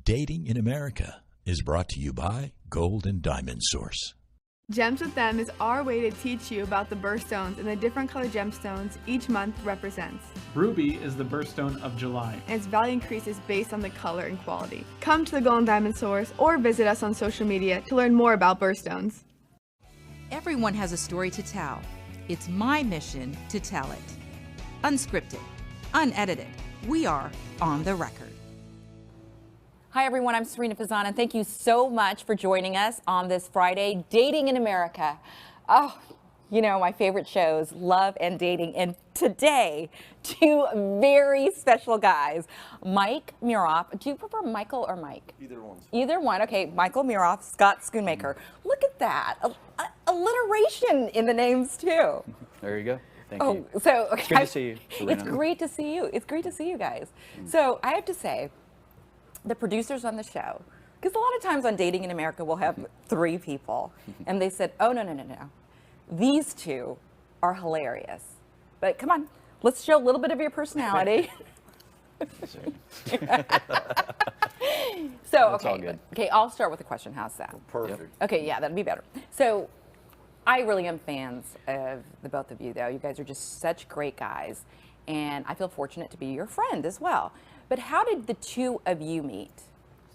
Dating in America is brought to you by Gold and Diamond Source. Gems with Them is our way to teach you about the birthstones and the different colored gemstones each month represents. Ruby is the birthstone of July. And its value increases based on the color and quality. Come to the Gold and Diamond Source or visit us on social media to learn more about birthstones. Everyone has a story to tell. It's my mission to tell it. Unscripted, unedited. We are on the record. Hi, everyone. I'm Serena Fazan, and thank you so much for joining us on this Friday, Dating in America. Oh, you know, my favorite shows, Love and Dating. And today, two very special guys, Mike Muroff. Do you prefer Michael or Mike? Either one. Either one. Okay, Michael Muroff, Scott Schoonmaker. Look at that. Alliteration in the names, too. There you go. Thank you. So, it's good to see you, Serena. It's great to see you. It's great to see you guys. So I have to say, the producers on the show, because a lot of times on Dating in America, we'll have three people, and they said, oh, no. These two are hilarious. But come on, let's show a little bit of your personality. So, That's all good. Okay, I'll start with a question. How's that? Perfect. Yep. Okay, yeah, that'd be better. So, I really am fans of the both of you, though. You guys are just such great guys, and I feel fortunate to be your friend as well. But how did the two of you meet?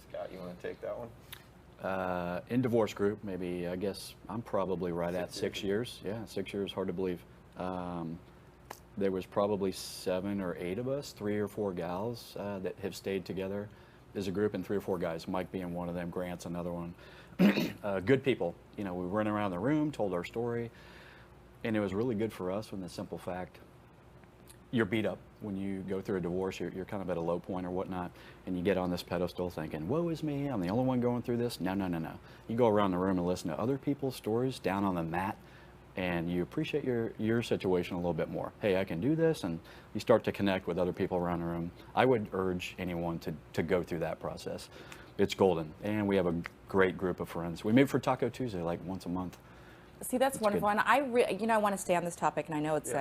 Scott, you want to take that one? In divorce group, maybe, I guess I'm probably right at 6 years. Yeah, 6 years, hard to believe. There was probably 7 or 8 of us, 3 or 4 gals that have stayed together as a group, and 3 or 4 guys, Mike being one of them, Grant's another one. Good people. You know, we ran around the room, told our story, and it was really good for us when the simple fact, you're beat up when you go through a divorce, you're kind of at a low point or whatnot, and you get on this pedestal thinking, woe is me, I'm the only one going through this. No. You go around the room and listen to other people's stories down on the mat, and you appreciate your situation a little bit more. Hey, I can do this, and you start to connect with other people around the room. I would urge anyone to go through that process. It's golden, and we have a great group of friends. We meet for Taco Tuesday like once a month. See, that's wonderful, and I want to stay on this topic, and I know it's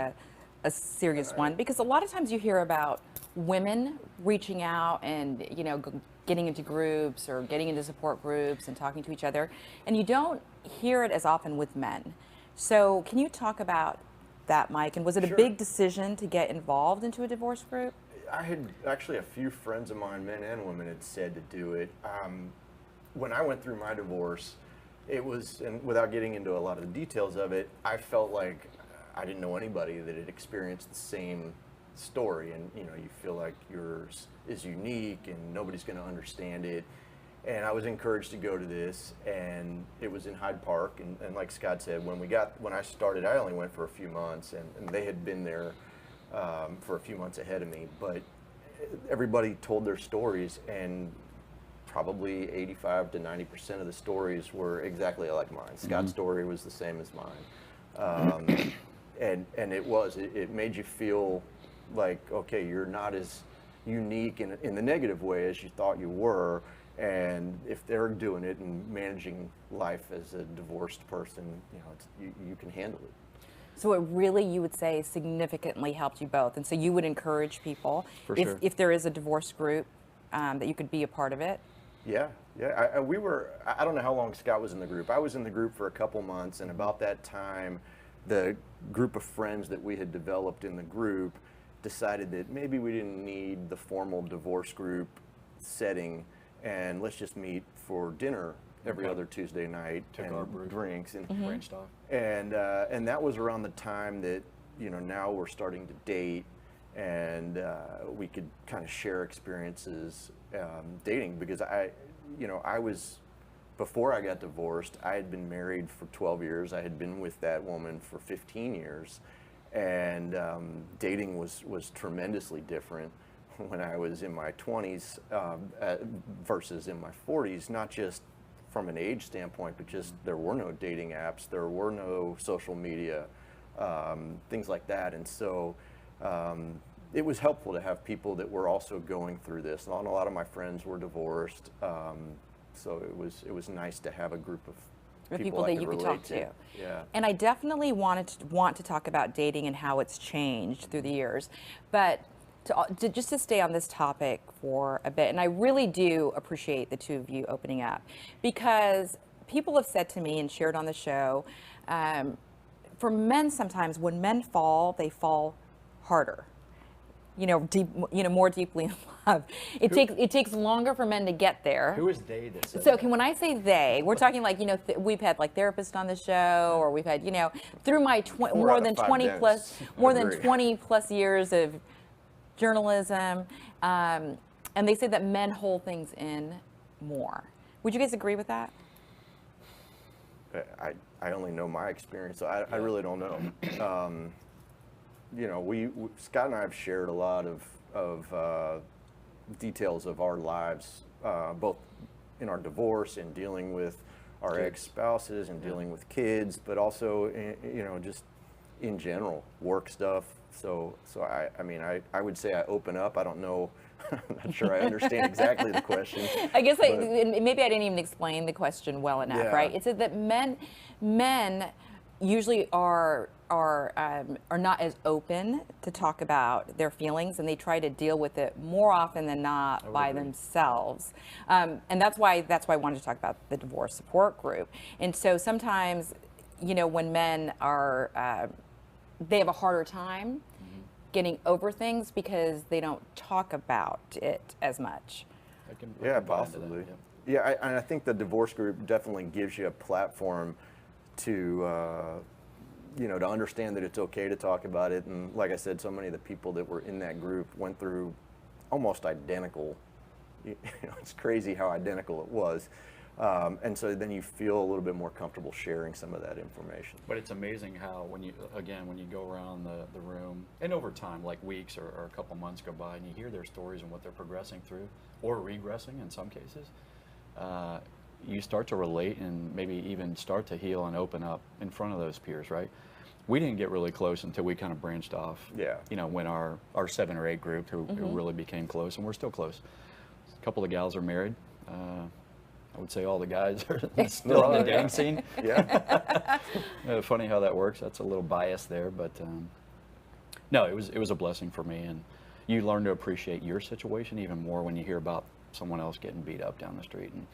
a serious one, because a lot of times you hear about women reaching out and, you know, getting into groups or getting into support groups and talking to each other, and you don't hear it as often with men. So can you talk about that, Mike? And was it a big decision to get involved into a divorce group? I had actually a few friends of mine, men and women, had said to do it. When I went through my divorce, it was, and without getting into a lot of the details of it, I felt like I didn't know anybody that had experienced the same story, and you know, you feel like yours is unique and nobody's going to understand it. And I was encouraged to go to this, and it was in Hyde Park, and like Scott said, when I started, I only went for a few months, and they had been there for a few months ahead of me, but everybody told their stories, and probably 85 to 90% of the stories were exactly like mine. Scott's story was the same as mine. And it made you feel like, okay, you're not as unique in the negative way as you thought you were, and if they're doing it and managing life as a divorced person, you know, you can handle it. So it really, you would say, significantly helped you both, and so you would encourage people, if there is a divorce group, that you could be a part of it? Yeah. I don't know how long Scott was in the group. I was in the group for a couple months, and about that time, the group of friends that we had developed in the group decided that maybe we didn't need the formal divorce group setting, and let's just meet for dinner every other Tuesday night and drinks and branched off. And that was around the time that, you know, now we're starting to date, and we could kind of share experiences dating, because before I got divorced, I had been married for 12 years. I had been with that woman for 15 years. And dating was tremendously different when I was in my 20s versus in my 40s, not just from an age standpoint, but just there were no dating apps, there were no social media, things like that. And so it was helpful to have people that were also going through this. And a lot of my friends were divorced. So it was nice to have a group of people that you could talk to. Yeah. And I definitely want to talk about dating and how it's changed through the years. But just to stay on this topic for a bit, and I really do appreciate the two of you opening up, because people have said to me and shared on the show, for men sometimes when men fall, they fall harder. More deeply in love. It takes longer for men to get there. Who is they that said So that? when I say they, we're talking like, we've had like therapists on the show, or we've had, through my more than 20 plus years of journalism, and they say that men hold things in more. Would you guys agree with that? I only know my experience, so I really don't know. Scott and I have shared a lot of details of our lives, both in our divorce and dealing with our ex-spouses and dealing with kids, but also, just in general, work stuff. So I would say I open up. I don't know. I'm not sure I understand exactly the question. I guess maybe I didn't even explain the question well enough, Yeah. right? It's that men usually are not as open to talk about their feelings, and they try to deal with it more often than not by themselves. And that's why I wanted to talk about the divorce support group. And so sometimes, when men are, they have a harder time getting over things because they don't talk about it as much. Yeah, possibly. Yeah, I think the divorce group definitely gives you a platform to to understand that it's okay to talk about it. And like I said, so many of the people that were in that group went through almost identical. It's crazy how identical it was. And so then you feel a little bit more comfortable sharing some of that information. But it's amazing how when you go around the room, and over time, like weeks or a couple months go by, and you hear their stories and what they're progressing through, or regressing in some cases, you start to relate and maybe even start to heal and open up in front of those peers, right? We didn't get really close until we kind of branched off. Yeah. When our 7 or 8 group who really became close, and we're still close. A couple of gals are married. I would say all the guys are still on the dating scene. Yeah. Funny how that works. That's a little bias there, but no, it was a blessing for me, and you learn to appreciate your situation even more when you hear about someone else getting beat up down the street and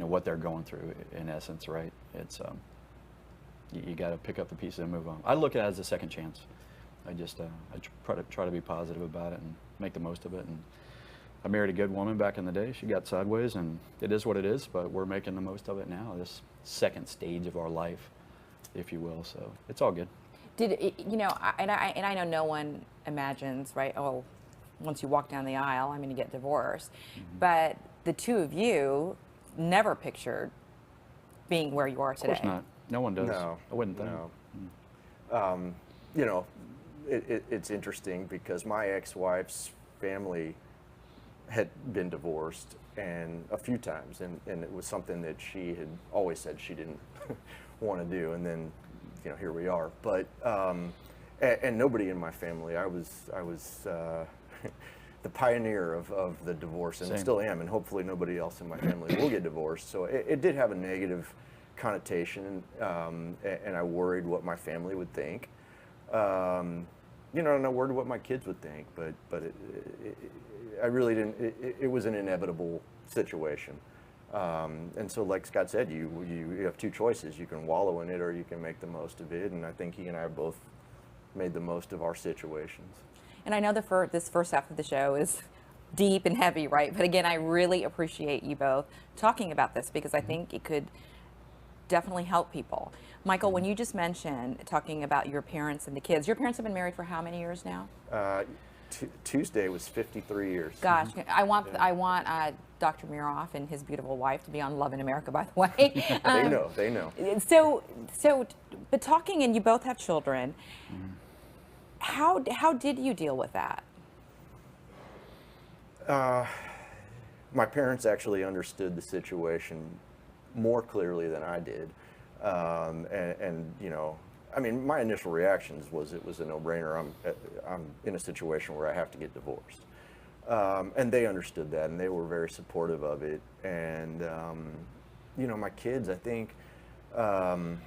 what they're going through. In essence, right? It's you got to pick up the pieces and move on. I look at it as a second chance. I just I try to be positive about it and make the most of it. And I married a good woman back in the day. She got sideways, and it is what it is, but we're making the most of it now, this second stage of our life, if you will. So it's all good. I know no one imagines, right, oh, once you walk down the aisle, I'm going to get divorced. But the two of you never pictured being where you are today. Of course not. No one does. No. I wouldn't think. No. It's interesting because my ex-wife's family had been divorced and a few times, and it was something that she had always said she didn't want to do, and then here we are. But and nobody in my family, I was the pioneer of the divorce, and Same. still am, and hopefully nobody else in my family will get divorced. So it did have a negative connotation, and I worried what my family would think. And I worried what my kids would think, but I really didn't. It was an inevitable situation, and so, like Scott said, you have two choices. You can wallow in it, or you can make the most of it. And I think he and I have both made the most of our situations. And I know this first half of the show is deep and heavy, right? But again, I really appreciate you both talking about this because I think it could definitely help people. Michael, when you just mentioned talking about your parents and the kids, your parents have been married for how many years now? Tuesday was 53 years. Gosh, I want Dr. Miroff and his beautiful wife to be on Love in America, by the way. They know. So, but talking, and you both have children. How did you deal with that? My parents actually understood the situation more clearly than I did, and my initial reactions was it was a no-brainer. I'm in a situation where I have to get divorced, and they understood that, and they were very supportive of it. And my kids, I think, when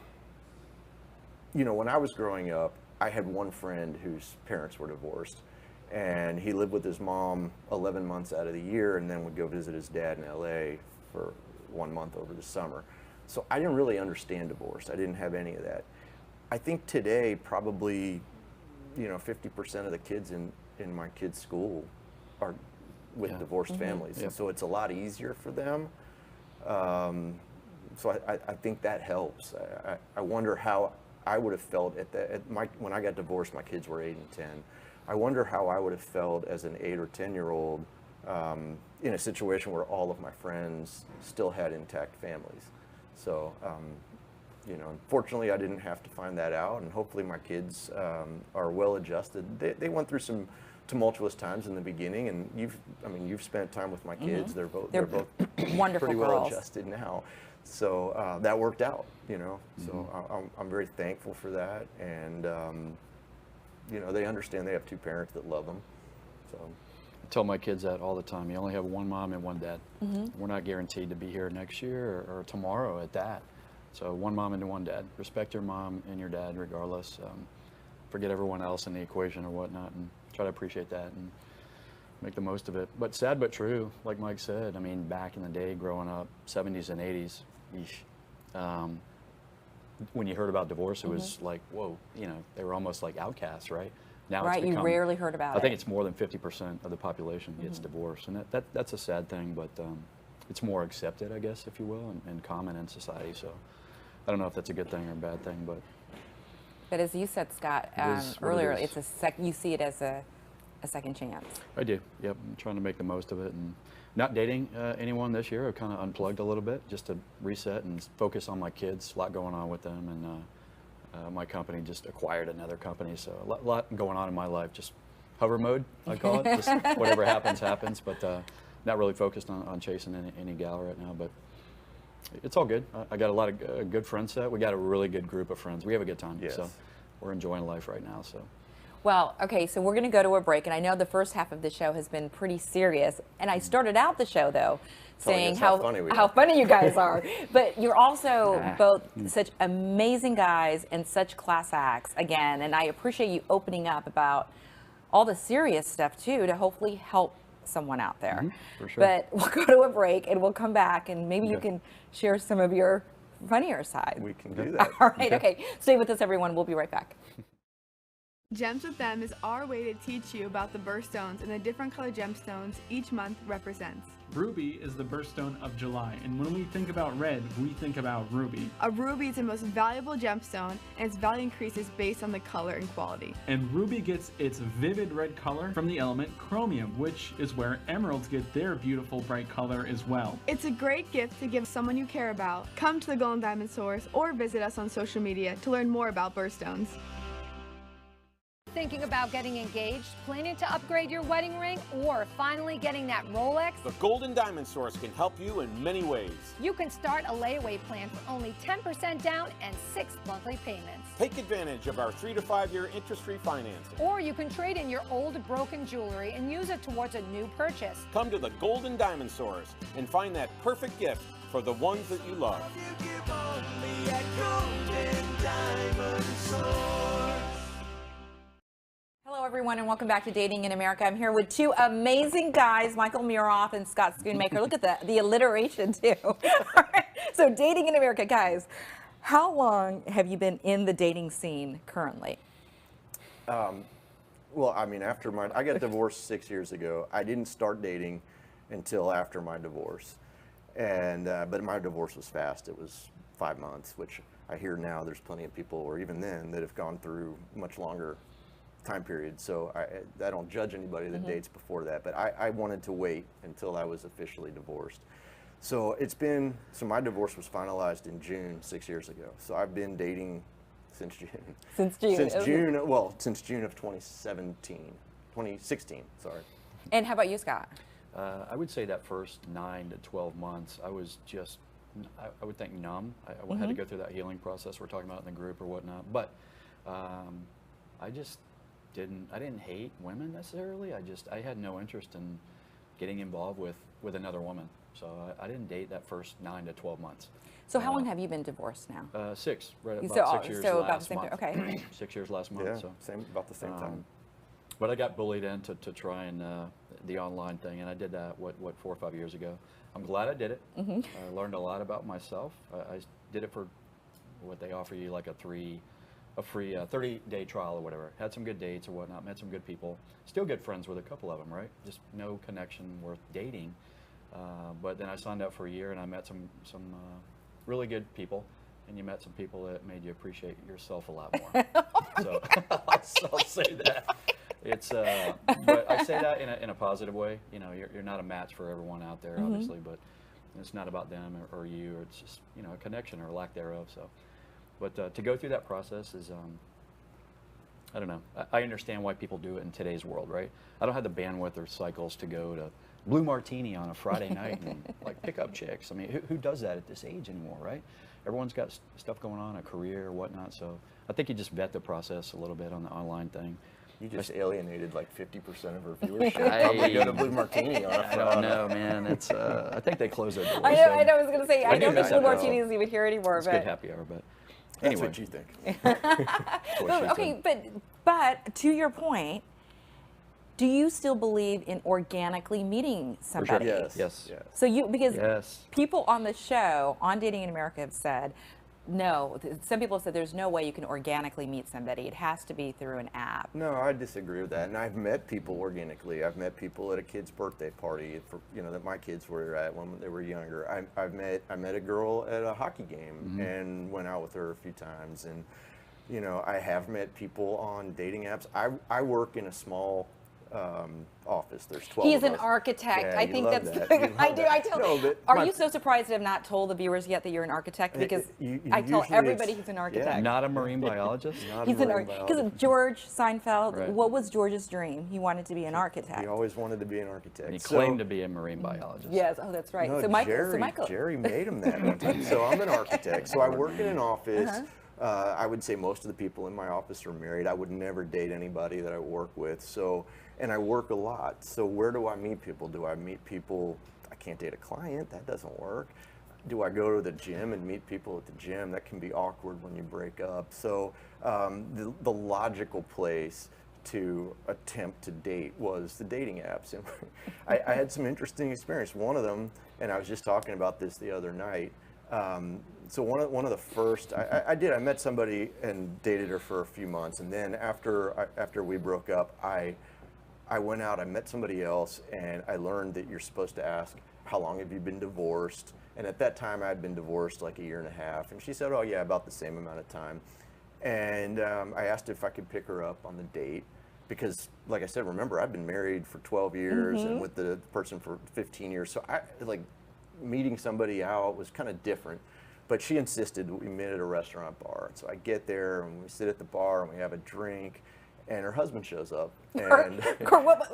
I was growing up, I had one friend whose parents were divorced, and he lived with his mom 11 months out of the year, and then would go visit his dad in LA for 1 month over the summer. So I didn't really understand divorce. I didn't have any of that. I think today probably, 50% of the kids in my kids' school are with divorced families, and so it's a lot easier for them. So I think that helps. I wonder how I would have felt when I got divorced. My kids were 8 and 10. I wonder how I would have felt as an 8 or 10-year-old in a situation where all of my friends still had intact families. So, unfortunately, I didn't have to find that out, and hopefully my kids are well adjusted. They went through some tumultuous times in the beginning, and you've spent time with my kids. They're both wonderful pretty well girls. adjusted now. So that worked out, So I'm very thankful for that, and they understand they have 2 parents that love them. So I tell my kids that all the time. You only have one mom and one dad. We're not guaranteed to be here next year or tomorrow at that. So one mom and one dad. Respect your mom and your dad regardless. Forget everyone else in the equation or whatnot, and try to appreciate that and make the most of it. But sad but true, like Mike said. I mean, back in the day, growing up, 70s and 80s, when you heard about divorce, it was like, whoa, they were almost like outcasts, right? Now Right, you rarely heard about it. I think it's more than 50% of the population gets divorced, and that's a sad thing, but it's more accepted, I guess, if you will, and common in society. So I don't know if that's a good thing or a bad thing, but as you said, Scott, earlier, it's you see it as a second chance. I do. Yep, I'm trying to make the most of it, and not dating anyone this year. I've kind of unplugged a little bit just to reset and focus on my kids. A lot going on with them, and my company just acquired another company, so a lot going on in my life. Just hover mode, I call it. Just whatever happens, happens. But not really focused on chasing any gal right now. But it's all good. I got a lot of good friend set. We got a really good group of friends. We have a good time. Yes. So we're enjoying life right now. So. Well, okay, so we're going to go to a break, and I know the first half of the show has been pretty serious, and I started out the show, though, saying how funny you guys are, but you're also both such amazing guys and such class acts, again, and I appreciate you opening up about all the serious stuff, too, to hopefully help someone out there. For sure. But we'll go to a break, and we'll come back, and maybe you can share some of your funnier side. we can do that. All right, okay. Stay with us, everyone. We'll be right back. Gems with Them is our way to teach you about the birthstones and the different color gemstones each month represents. Ruby is the birthstone of July, and when we think about red, we think about ruby. A ruby is the most valuable gemstone, and its value increases based on the color and quality. And ruby gets its vivid red color from the element chromium, which is where emeralds get their beautiful bright color as well. It's a great gift to give someone you care about. Come to the Golden Diamond Source or visit us on social media to learn more about birthstones. Thinking about getting engaged, planning to upgrade your wedding ring, or finally getting that Rolex? The Golden Diamond Source can help you in many ways. You can start a layaway plan for only 10% down and 6 monthly payments. Take advantage of our 3 to 5 year interest-free financing. Or you can trade in your old broken jewelry and use it towards a new purchase. Come to the Golden Diamond Source and find that perfect gift for the ones that you love. Hello, everyone, and welcome back to Dating in America. I'm here with 2 amazing guys, Michael Muroff and Scott Schoonmaker. Look at the alliteration, too. All right. So, Dating in America, guys, how long have you been in the dating scene currently? Well, I mean, I got divorced 6 years ago. I didn't start dating until after my divorce, and but my divorce was fast. It was 5 months, which I hear now there's plenty of people, or even then, that have gone through much longer time period. So I don't judge anybody that dates before that, but I wanted to wait until I was officially divorced. So my divorce was finalized in June 6 years ago. So I've been dating since June. Since June of 2016, sorry. And how about you, Scott? I would say that first 9 to 12 months, I was just, I would think numb. I had to go through that healing process we're talking about in the group or whatnot. But I didn't hate women necessarily. I had no interest in getting involved with another woman. So I didn't date that first 9 to 12 months. So how long have you been divorced now? 6, right? So about 6 years about the last same month. time. Okay. 6 years last month. Yeah, so about the same time. But I got bullied into try and the online thing, and I did that, what 4 or 5 years ago. I'm glad I did it. I learned a lot about myself. I did it for what they offer you, like a free 30-day trial or whatever. Had some good dates or whatnot, met some good people. Still good friends with a couple of them, right? Just no connection worth dating. But then I signed up for a year, and I met some really good people, and you met some people that made you appreciate yourself a lot more. So I'll say that. It's, but I say that in a positive way. You know, you're not a match for everyone out there, obviously, but it's not about them or you. Or it's just, you know, a connection or lack thereof. So, but to go through that process is, I don't know. I understand why people do it in today's world, right? I don't have the bandwidth or cycles to go to Blue Martini on a Friday night and like pick up chicks. I mean, who does that at this age anymore, right? Everyone's got stuff going on, a career or whatnot. So I think you just vet the process a little bit on the online thing. You just alienated like 50% of our viewership. Probably go to Blue Martini on a Friday. I don't know, man. It's I think they closed their doors. I know. I was going to say I don't think Blue miss that, Martini is even here anymore. It's but good happy hour, but That's anyway. what you think. Okay, but to your point, do you still believe in organically meeting For sure. somebody? Yes. Yes. So because Yes. people on the show on Dating in America have said, no, some people have said there's no way you can organically meet somebody. It has to be through an app. No, I disagree with that. And I've met people organically. I've met people at a kid's birthday party, for, you know, that my kids were at when they were younger. I met a girl at a hockey game and went out with her a few times. And, you know, I have met people on dating apps. I work in a small office. There's 12 He's of an us. architect. Yeah, I you think love that's that. the, You love I do. that. I tell. No, but Are my- you so surprised that I've not told the viewers yet that you're an architect? Because you I tell usually everybody it's- he's an yeah. architect. Not a marine biologist. Not He's a an marine because biologist. George Seinfeld. Right. What was George's dream? He wanted to be an architect. He always wanted to be an architect. And he So- claimed to be a marine biologist. Yes. Oh, that's right. No, so Michael. Jerry made him that one time. So I'm an architect. So I work in an office. I would say most of the people in my office are married. I would never date anybody that I work with. So, and I work a lot. So where do I meet people? Do I meet people? I can't date a client. That doesn't work. Do I go to the gym and meet people at the gym? That can be awkward when you break up. So the logical place to attempt to date was the dating apps. And I had some interesting experience. One of them, and I was just talking about this the other night. So one of the first, I met somebody and dated her for a few months, and then after we broke up, I went out, I met somebody else, and I learned that you're supposed to ask, how long have you been divorced? And at that time, I had been divorced like 1.5 years, and she said, oh yeah, about the same amount of time. And I asked if I could pick her up on the date, because like I said, remember, I've been married for 12 years and with the person for 15 years, so meeting somebody out was kind of different. But she insisted that we meet at a restaurant bar. So I get there and we sit at the bar and we have a drink, and her husband shows up and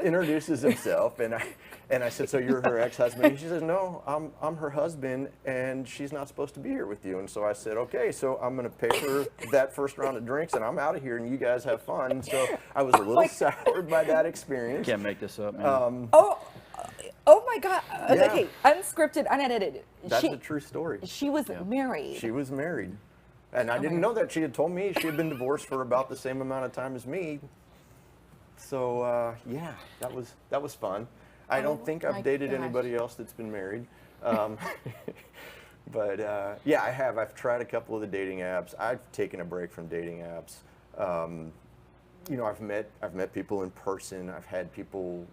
introduces himself, and I said, so you're her ex-husband? And she says, no, I'm her husband, and she's not supposed to be here with you. And so I said, okay, so I'm going to pay for that first round of drinks, and I'm out of here, and you guys have fun. So I was a little soured by that experience. Can't make this up, man. Oh my God. Yeah. Okay, unscripted, unedited. That's a true story. She was married. She was married. And I didn't know that. She had told me she had been divorced for about the same amount of time as me. So yeah, that was fun. I don't think I've dated anybody else that's been married. But yeah, I have. I've tried a couple of the dating apps. I've taken a break from dating apps. You know, I've met people in person. I've had people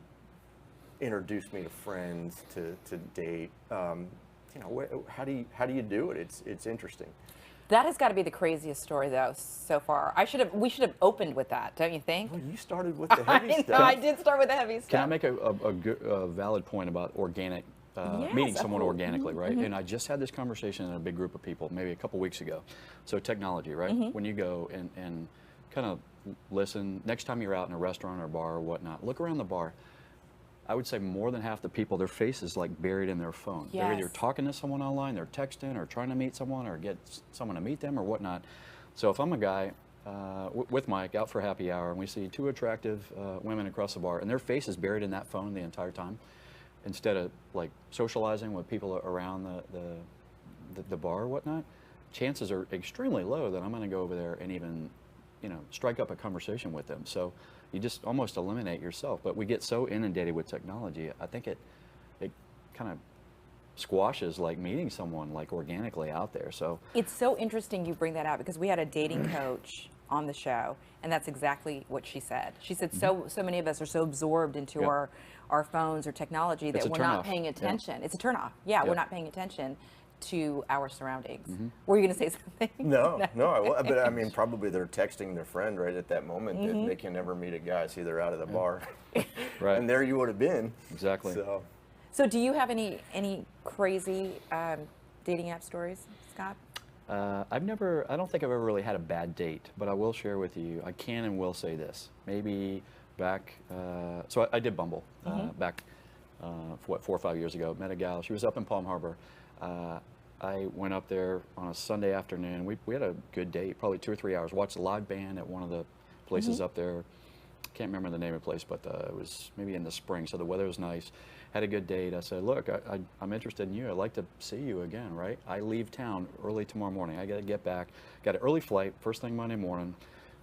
introduce me to friends to date. You know, how do you do it? It's interesting. That has got to be the craziest story, though, so far. We should have opened with that, don't you think? Well, you started with the heavy stuff. I did start with the heavy stuff. Can I make a valid point about organic, meeting someone organically, right? And I just had this conversation in a big group of people, maybe a couple weeks ago. So technology, right? When you go and kind of listen, next time you're out in a restaurant or bar or whatnot, look around the bar. I would say more than half the people, their face is like buried in their phone. Yes. They're either talking to someone online, they're texting, or trying to meet someone, or get someone to meet them, or whatnot. So if I'm a guy with Mike out for happy hour, and we see two attractive women across the bar, and their face is buried in that phone the entire time, instead of like socializing with people around the bar or whatnot, chances are extremely low that I'm going to go over there and even strike up a conversation with them. So you just almost eliminate yourself. But we get so inundated with technology, I think it kind of squashes like meeting someone like organically out there. So it's so interesting you bring that out, because we had a dating coach on the show, and that's exactly what she said. She said so many of us are so absorbed into our phones or technology that we're not paying attention. It's a turnoff. Yeah, we're not paying attention to our surroundings. Were you going to say something? No, but I mean, probably they're texting their friend right at that moment that they can never meet a guy, see they're out of the bar. Right. And there you would have been. Exactly. So do you have any crazy dating app stories, Scott? I don't think I've ever really had a bad date, but I will share with you, I can and will say this. Maybe back, so I did Bumble back, 4 or 5 years ago. Met a gal, she was up in Palm Harbor. I went up there on a Sunday afternoon. We had a good date, probably 2 or 3 hours. Watched a live band at one of the places up there. Can't remember the name of the place, but it was maybe in the spring, so the weather was nice. Had a good date. I said, look, I'm interested in you. I'd like to see you again, right? I leave town early tomorrow morning. I got to get back. Got an early flight, first thing Monday morning.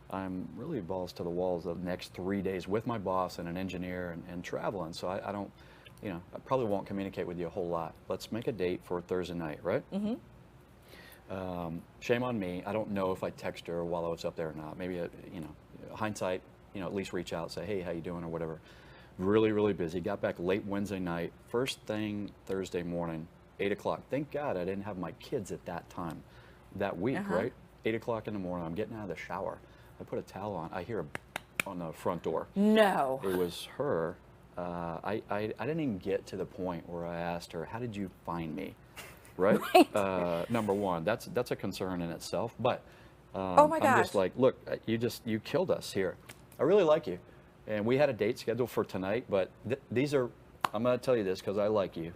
I'm really balls to the walls the next 3 days with my boss and an engineer and traveling. So I don't, I probably won't communicate with you a whole lot. Let's make a date for Thursday night, right? Shame on me. I don't know if I text her while I was up there or not. Maybe, hindsight, at least reach out, say, hey, how you doing or whatever. Really, really busy. Got back late Wednesday night. First thing Thursday morning, 8 o'clock. Thank God I didn't have my kids at that time that week, right? 8 o'clock in the morning. I'm getting out of the shower. I put a towel on. I hear on the front door. No. It was her. I didn't even get to the point where I asked her, how did you find me? Right? Number one, that's a concern in itself. But oh my gosh. I'm just like, look, you killed us here. I really like you. And we had a date scheduled for tonight, but these are, I'm going to tell you this because I like you.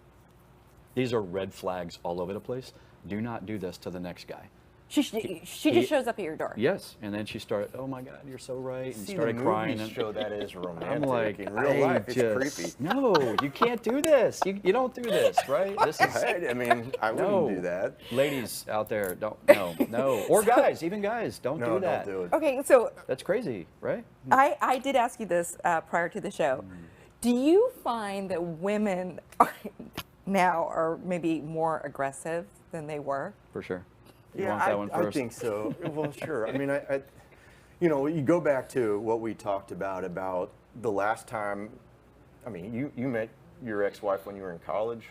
These are red flags all over the place. Do not do this to the next guy. She just shows up at your door. Yes, and then she started, oh my God, you're so right, and See, started the crying. movies show that as romantic. I'm like, in real life, it's creepy. No, you can't do this. You don't do this, right? This is. I mean, I wouldn't do that. Ladies out there, don't. No. Or guys, even guys, don't do that. Don't do it. Okay, so that's crazy, right? I did ask you this prior to the show. Do you find that women now are maybe more aggressive than they were? For sure. Yeah, I think so. Well, sure. I mean, you go back to what we talked about the last time. I mean, you met your ex-wife when you were in college,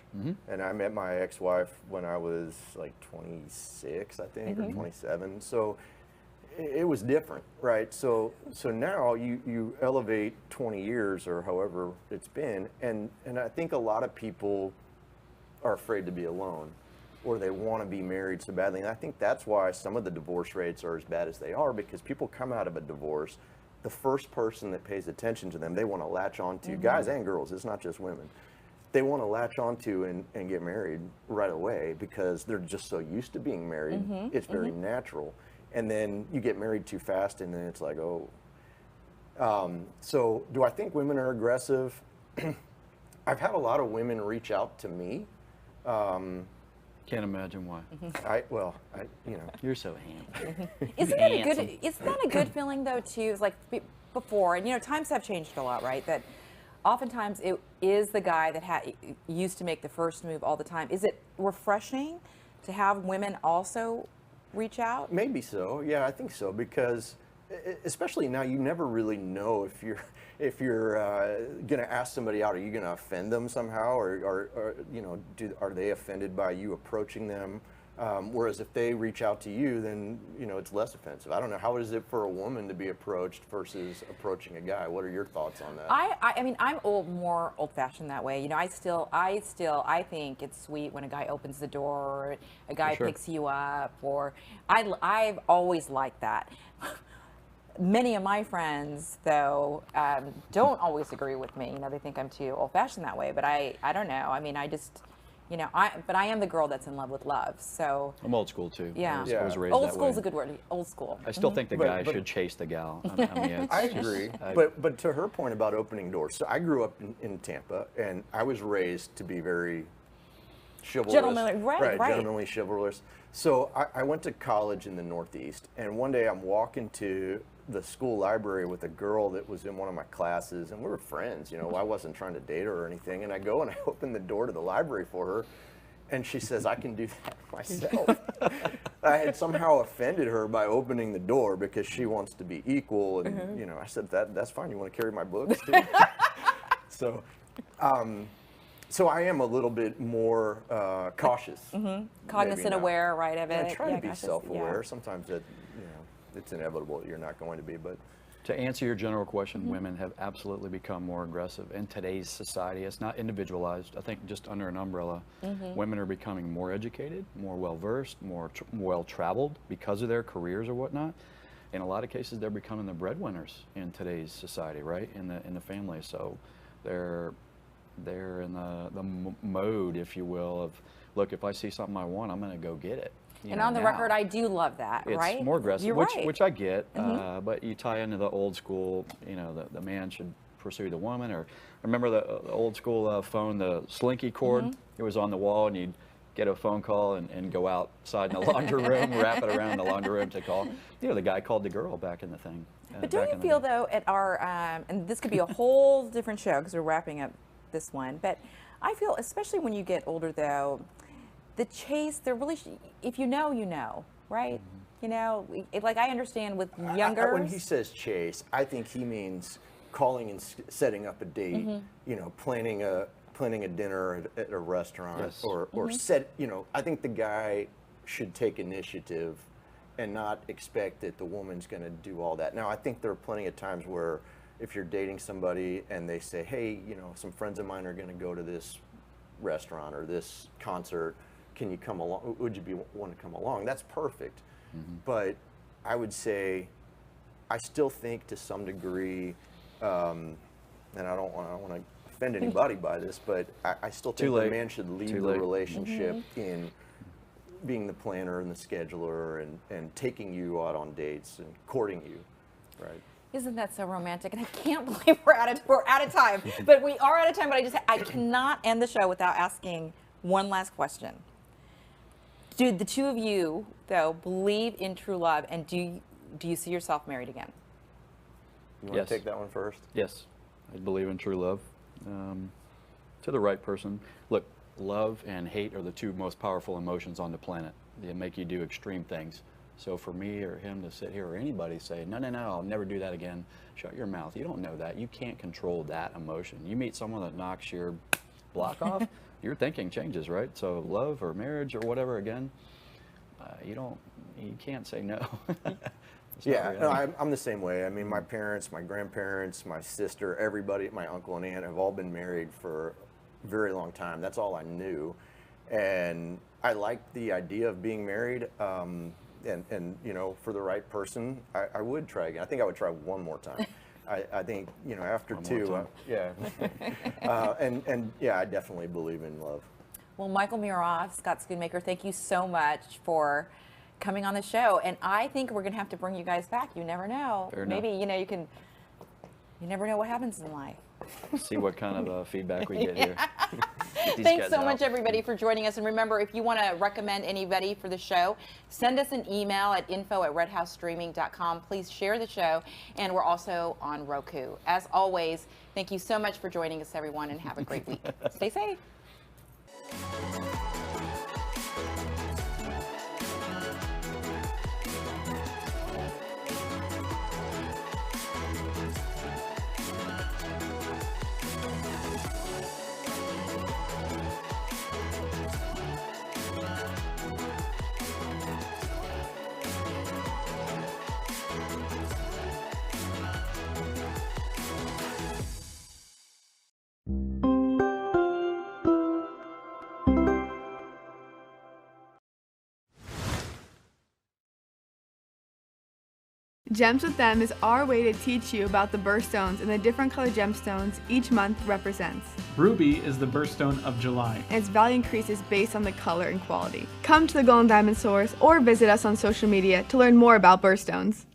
and I met my ex-wife when I was like 26, I think, or 27. So it was different, right? So now you elevate 20 years or however it's been, and I think a lot of people are afraid to be alone, or they want to be married so badly. And I think that's why some of the divorce rates are as bad as they are, because people come out of a divorce, the first person that pays attention to them, they want to latch onto, guys and girls, it's not just women. They want to latch onto and get married right away because they're just so used to being married. It's very natural. And then you get married too fast and then it's like, oh. So do I think women are aggressive? I've had a lot of women reach out to me. Can't imagine why. You're so handsome. Isn't that a good feeling though too? It's like before, and times have changed a lot, right? That oftentimes it is the guy that used to make the first move all the time. Is it refreshing to have women also reach out? Maybe so. Yeah, I think so, because especially now, you never really know if you're going to ask somebody out. Are you going to offend them somehow, or are they offended by you approaching them? Whereas if they reach out to you, then it's less offensive. I don't know. How is it for a woman to be approached versus approaching a guy? What are your thoughts on that? I mean, I'm more old-fashioned that way. I think it's sweet when a guy opens the door, or a guy picks you up, or I've always liked that. Many of my friends, though, don't always agree with me. They think I'm too old-fashioned that way. But I don't know. I mean, I just, but I am the girl that's in love with love. So I'm old school too. Yeah, I was raised old that school is way. a good word. Old school. I still think the guy should chase the gal. I agree. But to her point about opening doors, so I grew up in Tampa, and I was raised to be very chivalrous. Gentlemanly, right. Gentlemanly, chivalrous. So I went to college in the Northeast, and one day I'm walking to the school library with a girl that was in one of my classes, and we were friends, you know, I wasn't trying to date her or anything, and I go and I open the door to the library for her, and she says, I can do that myself. I had somehow offended her by opening the door because she wants to be equal, and you know, I said, that's fine, you want to carry my books too? So I am a little bit more cautious. Cognizant, aware, right, of it. I try to be self-aware. Sometimes that, you know, it's inevitable that you're not going to be, but. To answer your general question, women have absolutely become more aggressive in today's society. It's not individualized. I think just under an umbrella, women are becoming more educated, more well-versed, more well-traveled because of their careers or whatnot. In a lot of cases, they're becoming the breadwinners in today's society, right? In the family. So they're in the mode, if you will, of, look, if I see something I want, I'm going to go get it. And on the record, I do love that, right? It's more aggressive, You're right. which I get, but you tie into the old school, you know, the man should pursue the woman, or remember the old school phone, the slinky cord? It was on the wall, and you'd get a phone call and go outside in the laundry room, wrap it around the laundry room to call. You know, the guy called the girl back in the thing. But don't you feel, though, at our, and this could be a whole different show because we're wrapping up this one, but I feel, especially when you get older, though, the chase, they're really, if you know, you know, right? You know, like I understand with younger. When he says chase, I think he means calling and setting up a date, you know, planning a dinner at a restaurant, or set, you know, I think the guy should take initiative and not expect that the woman's going to do all that. Now, I think there are plenty of times where if you're dating somebody and they say, hey, you know, some friends of mine are going to go to this restaurant or this concert, can you come along? Would you want to come along? That's perfect. But I would say, I still think to some degree, and I don't want to offend anybody by this, but I still think the man should lead the relationship in being the planner and the scheduler and taking you out on dates and courting you, right? Isn't that so romantic? And I can't believe we're out of time. But we are out of time. But I cannot end the show without asking one last question. Do the two of you, though, believe in true love, and do you see yourself married again? You want to take that one first? Yes, I believe in true love. To the right person. Look, love and hate are the two most powerful emotions on the planet. They make you do extreme things. So for me or him to sit here or anybody say, no, I'll never do that again, shut your mouth. You don't know that. You can't control that emotion. You meet someone that knocks your block off, your thinking changes, right? So love or marriage or whatever, again, you can't say no. Yeah, no, I'm the same way. I mean, my parents, my grandparents, my sister, everybody, my uncle and aunt have all been married for a very long time. That's all I knew. And I liked the idea of being married. And you know, for the right person, I would try again. I think I would try one more time. I think, you know, after two, and yeah, I definitely believe in love. Well, Michael Muroff, Scott Schoonmaker, thank you so much for coming on the show. And I think we're going to have to bring you guys back. You never know. Maybe, you know, you never know what happens in life. See what kind of feedback we get here. Thanks so much, everybody, for joining us. And remember, if you want to recommend anybody for the show, send us an email at info@redhousestreaming.com. Please share the show. And we're also on Roku. As always, thank you so much for joining us, everyone, and have a great week. Stay safe. Gems with Them is our way to teach you about the birthstones and the different color gemstones each month represents. Ruby is the birthstone of July. And its value increases based on the color and quality. Come to the Gold and Diamond Source or visit us on social media to learn more about birthstones.